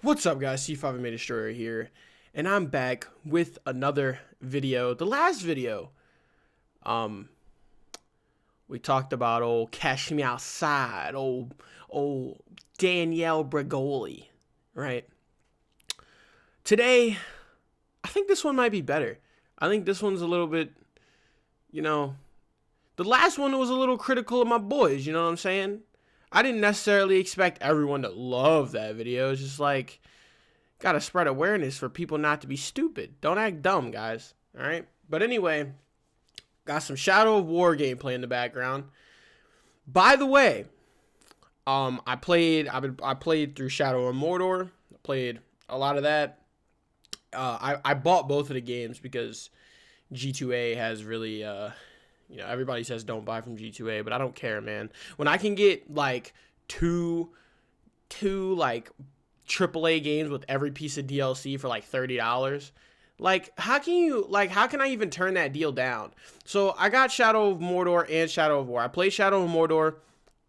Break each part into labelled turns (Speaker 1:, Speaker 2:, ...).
Speaker 1: What's up, guys? C5 Destroyer here, and I'm back with another video. The last video, we talked about old Cash Me Outside, old Danielle Bregoli, right? Today, I think this one might be better. I think this one's a little bit, the last one was a little critical of my boys, you know what I'm saying? I didn't necessarily expect everyone to love that video. It's just like, gotta spread awareness for people not to be stupid. Don't act dumb, guys. All right. But anyway, got some Shadow of War gameplay in the background. By the way, I played through Shadow of Mordor. I played a lot of that. I bought both of the games because G2A has really everybody says don't buy from G2A, but I don't care, man. When I can get like two like AAA games with every piece of DLC for like $30, like how can I even turn that deal down? So I got Shadow of Mordor and Shadow of War. I played Shadow of Mordor,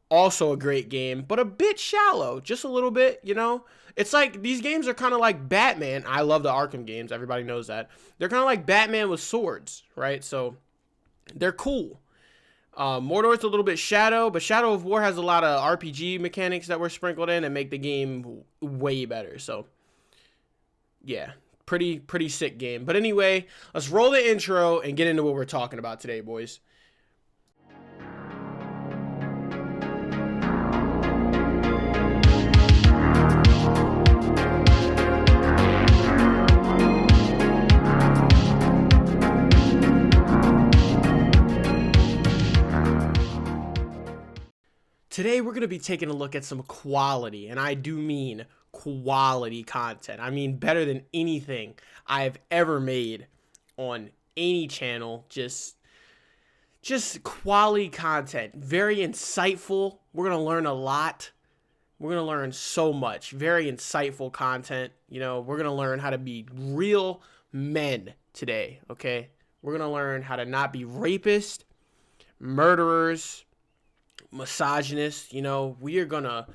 Speaker 1: also a great game, but a bit shallow, just a little bit, It's like these games are kind of like Batman. I love the Arkham games. Everybody knows that. They're kind of like Batman with swords, right? So they're cool. Mordor's a little bit Shadow, but Shadow of War has a lot of RPG mechanics that were sprinkled in and make the game way better. So, yeah, pretty sick game. But anyway, let's roll the intro and get into what we're talking about today, boys. Today, we're going to be taking a look at some quality, and I do mean quality content. I mean better than anything I've ever made on any channel. Just quality content. Very insightful. We're going to learn a lot. We're going to learn so much. Very insightful content. We're going to learn how to be real men today, okay? We're going to learn how to not be rapists, murderers, misogynist. We're gonna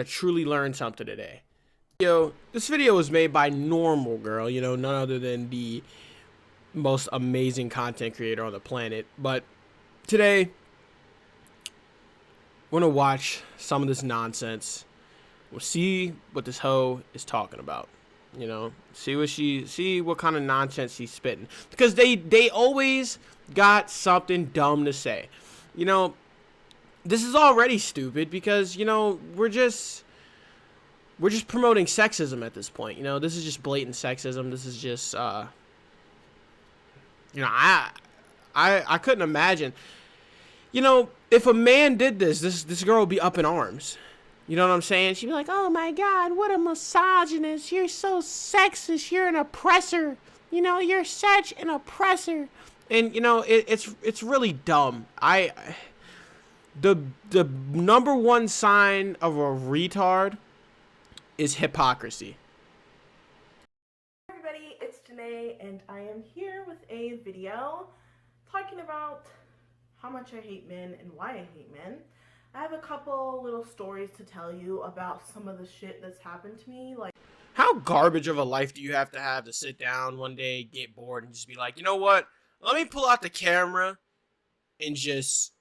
Speaker 1: truly learn something today. This video was made by Normal Girl, none other than the most amazing content creator on the planet. But today we're gonna watch some of this nonsense. We'll see what this hoe is talking about. See what kind of nonsense she's spitting, because they always got something dumb to say. This is already stupid because, we're just promoting sexism at this point. This is just blatant sexism. This is just, I couldn't imagine, if a man did this girl would be up in arms. You know what I'm saying? She'd be like, oh my God, what a misogynist. You're so sexist. You're an oppressor. You're such an oppressor. And, it's really dumb. The number one sign of a retard is hypocrisy.
Speaker 2: Hi everybody, it's Janae, and I am here with a video talking about how much I hate men and why I hate men. I have a couple little stories to tell you about some of the shit that's happened to me. Like,
Speaker 1: how garbage of a life do you have to sit down one day, get bored, and just be like, you know what? Let me pull out the camera and just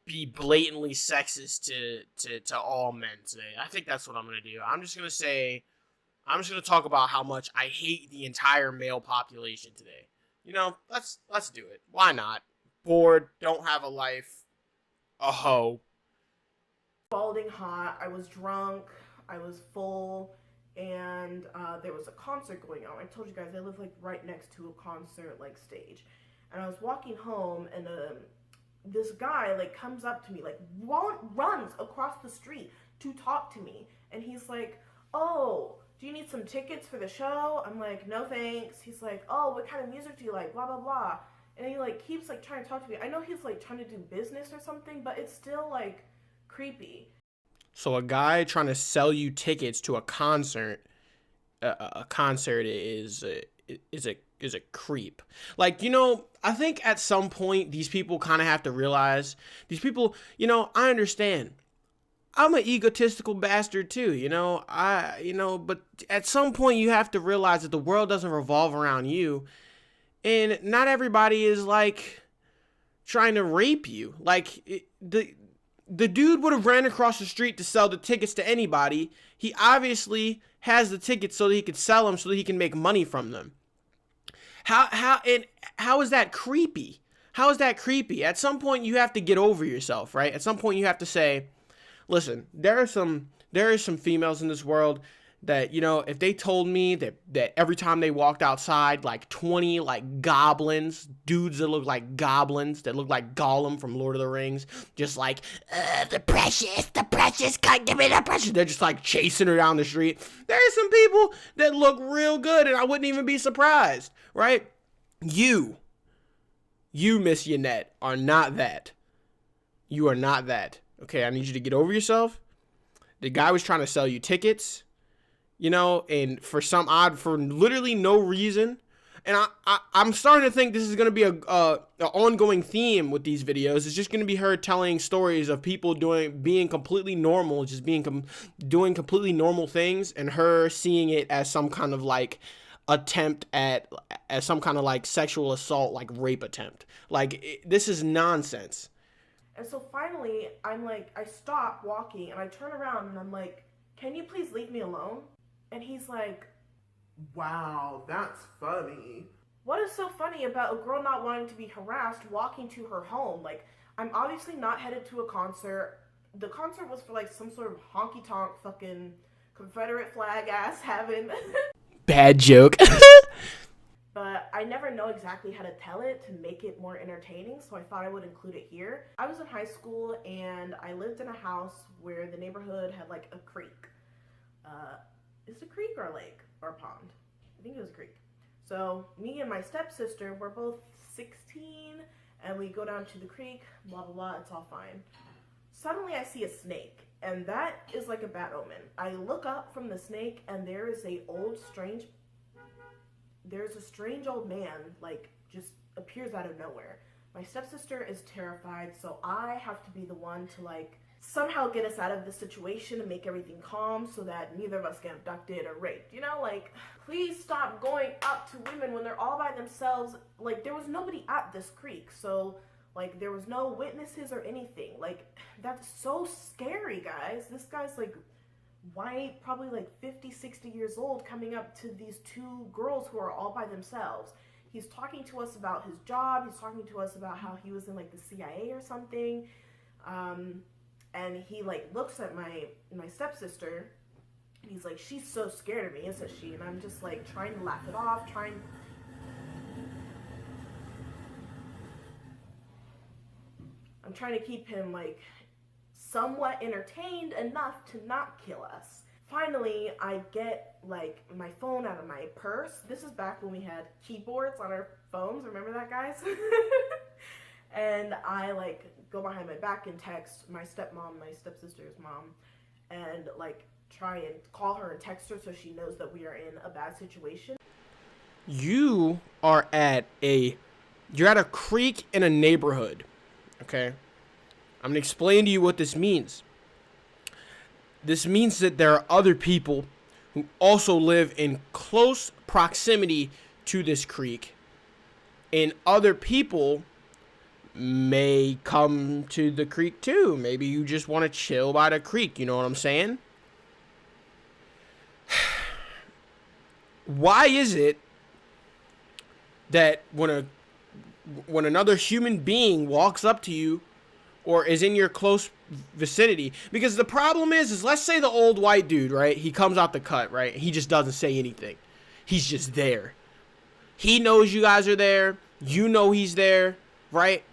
Speaker 1: be blatantly sexist to all men today. I think that's what I'm gonna do. I'm just gonna talk about how much I hate the entire male population today. Let's do it. Why not? Bored, don't have a life, a hoe.
Speaker 2: Balding hot, I was drunk, I was full, and there was a concert going on. I told you guys I live like right next to a concert like stage, and I was walking home, and this guy like comes up to me, like runs across the street to talk to me, and he's like, oh, do you need some tickets for the show? I'm like, no thanks. He's like, oh, what kind of music do you like, blah blah blah, and he like keeps like trying to talk to me. I know he's like trying to do business or something, but it's still like creepy.
Speaker 1: So a guy trying to sell you tickets to a concert is a creep. Like, I think at some point these people kind of have to realize, these people, I understand I'm an egotistical bastard too, but at some point you have to realize that the world doesn't revolve around you, and not everybody is like trying to rape you. The dude would have ran across the street to sell the tickets to anybody. He obviously has the tickets so that he could sell them so that he can make money from them. How is that creepy? How is that creepy? At some point you have to get over yourself, right? At some point you have to say, listen, there are some females in this world that, if they told me that every time they walked outside, like 20 like goblins, dudes that look like goblins, that look like Gollum from Lord of the Rings, just like, the precious, God, give me the precious. They're just like chasing her down the street. There are some people that look real good, and I wouldn't even be surprised, right? You, Miss Yannette, are not that. You are not that. Okay, I need you to get over yourself. The guy was trying to sell you tickets, and for literally no reason. And I'm starting to think this is going to be a ongoing theme with these videos. It's just going to be her telling stories of people being completely normal, just doing completely normal things, and her seeing it as some kind of like attempt as some kind of like sexual assault, like rape attempt. This is nonsense.
Speaker 2: And so finally, I stop walking and I turn around and I'm like, can you please leave me alone? And he's like,
Speaker 3: wow, that's funny.
Speaker 2: What is so funny about a girl not wanting to be harassed walking to her home? Like, I'm obviously not headed to a concert. The concert was for like some sort of honky tonk fucking Confederate flag ass heaven.
Speaker 1: Bad joke.
Speaker 2: But I never know exactly how to tell it to make it more entertaining, so I thought I would include it here. I was in high school and I lived in a house where the neighborhood had like a creek. Is it a creek or a lake or a pond? I think it was a creek. So me and my stepsister were both 16 and we go down to the creek, blah blah blah, it's all fine. Suddenly I see a snake, and that is like a bad omen. I look up from the snake and there's a strange old man, like, just appears out of nowhere. My stepsister is terrified, so I have to be the one to, like, somehow get us out of this situation and make everything calm so that neither of us get abducted or raped. Please stop going up to women when they're all by themselves. Like, there was nobody at this creek, so, like, there was no witnesses or anything. Like, that's so scary, guys. This guy's, like, white, probably like 50, 60 years old, coming up to these two girls who are all by themselves. He's talking to us about his job. He's talking to us about how he was in like the CIA or something. And he like looks at my stepsister. And he's like, she's so scared of me, isn't she? And I'm just like trying to laugh it off, I'm trying to keep him like somewhat entertained enough to not kill us. Finally, I get like my phone out of my purse. This is back when we had keyboards on our phones. Remember that, guys? And I like go behind my back and text my stepmom, my stepsister's mom, and like try and call her and text her so she knows that we are in a bad situation.
Speaker 1: You're at a creek in a neighborhood, okay? I'm going to explain to you what this means. This means that there are other people who also live in close proximity to this creek, and other people may come to the creek too. Maybe you just want to chill by the creek, you know what I'm saying? Why is it that when another human being walks up to you or is in your close vicinity? Because the problem is let's say the old white dude, right? He comes out the cut, right? He just doesn't say anything. He's just there. He knows you guys are there. You know he's there, right?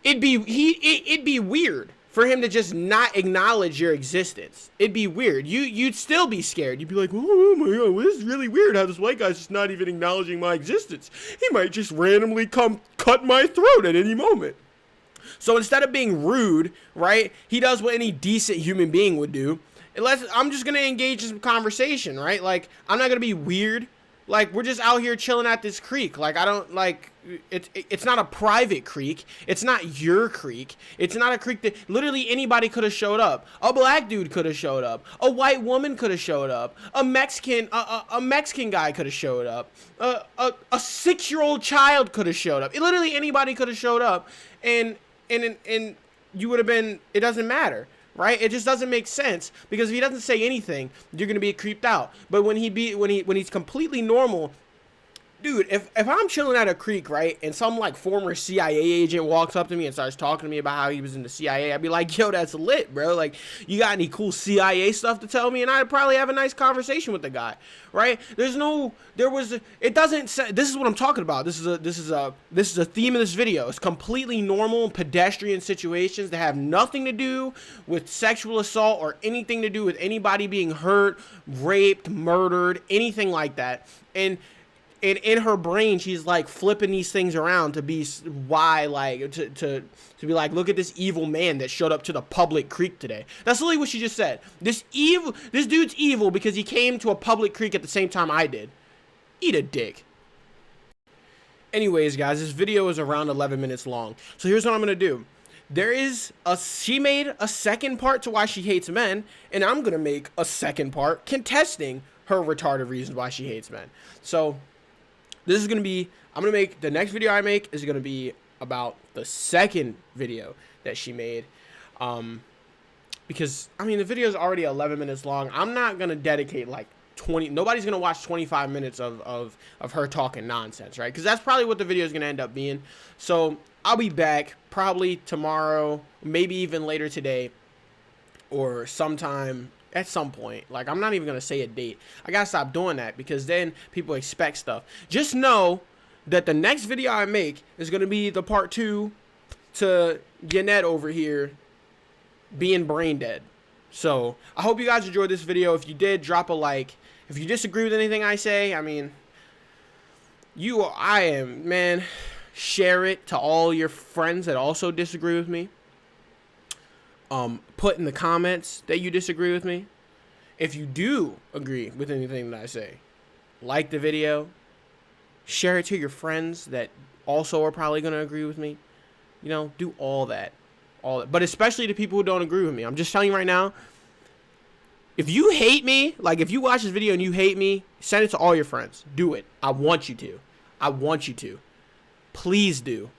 Speaker 1: It'd be weird for him to just not acknowledge your existence. It'd be weird. You'd still be scared. You'd be like, oh my god, this is really weird how this white guy's just not even acknowledging my existence. He might just randomly come cut my throat at any moment. So instead of being rude, right, he does what any decent human being would do. I'm just going to engage in some conversation, right? Like, I'm not going to be weird. Like, we're just out here chilling at this creek. Like, I don't, like, it's not a private creek. It's not your creek. It's not a creek that literally anybody could have showed up. A black dude could have showed up. A white woman could have showed up. A Mexican guy could have showed up. A 6-year-old child could have showed up. Literally anybody could have showed up, and you would have been. It doesn't matter. Right? It just doesn't make sense, because if he doesn't say anything, you're gonna be creeped out. But when he's completely normal, dude, if I'm chilling at a creek, right, and some like former CIA agent walks up to me and starts talking to me about how he was in the CIA, I'd be like, yo, that's lit, bro. Like, you got any cool CIA stuff to tell me? And I'd probably have a nice conversation with the guy, right? This is what I'm talking about. This is a theme of this video. It's completely normal pedestrian situations that have nothing to do with sexual assault or anything to do with anybody being hurt, raped, murdered, anything like that. And in her brain, she's like flipping these things around to be why, like, to be like, look at this evil man that showed up to the public creek today. That's literally what she just said. This dude's evil because he came to a public creek at the same time I did. Eat a dick. Anyways, guys, this video is around 11 minutes long. So here's what I'm gonna do. She made a second part to why she hates men, and I'm gonna make a second part contesting her retarded reasons why she hates men. So this is going to be, the next video I make is going to be about the second video that she made. Because, I mean, the video is already 11 minutes long. I'm not going to dedicate like nobody's going to watch 25 minutes of her talking nonsense, right? Because that's probably what the video is going to end up being. So I'll be back probably tomorrow, maybe even later today, or sometime at some point. Like, I'm not even gonna say a date. I gotta stop doing that, because then people expect stuff. Just know that the next video I make is gonna be the part 2 to Yannette over here being brain dead. So I hope you guys enjoyed this video. If you did, drop a like. If you disagree with anything I say, I mean, man, share it to all your friends that also disagree with me. Put in the comments that you disagree with me. If you do agree with anything that I say, like the video, share it to your friends that also are probably going to agree with me. You know, do all that. But especially to people who don't agree with me. I'm just telling you right now, if you hate me, like if you watch this video and you hate me, send it to all your friends. Do it. I want you to. Please do.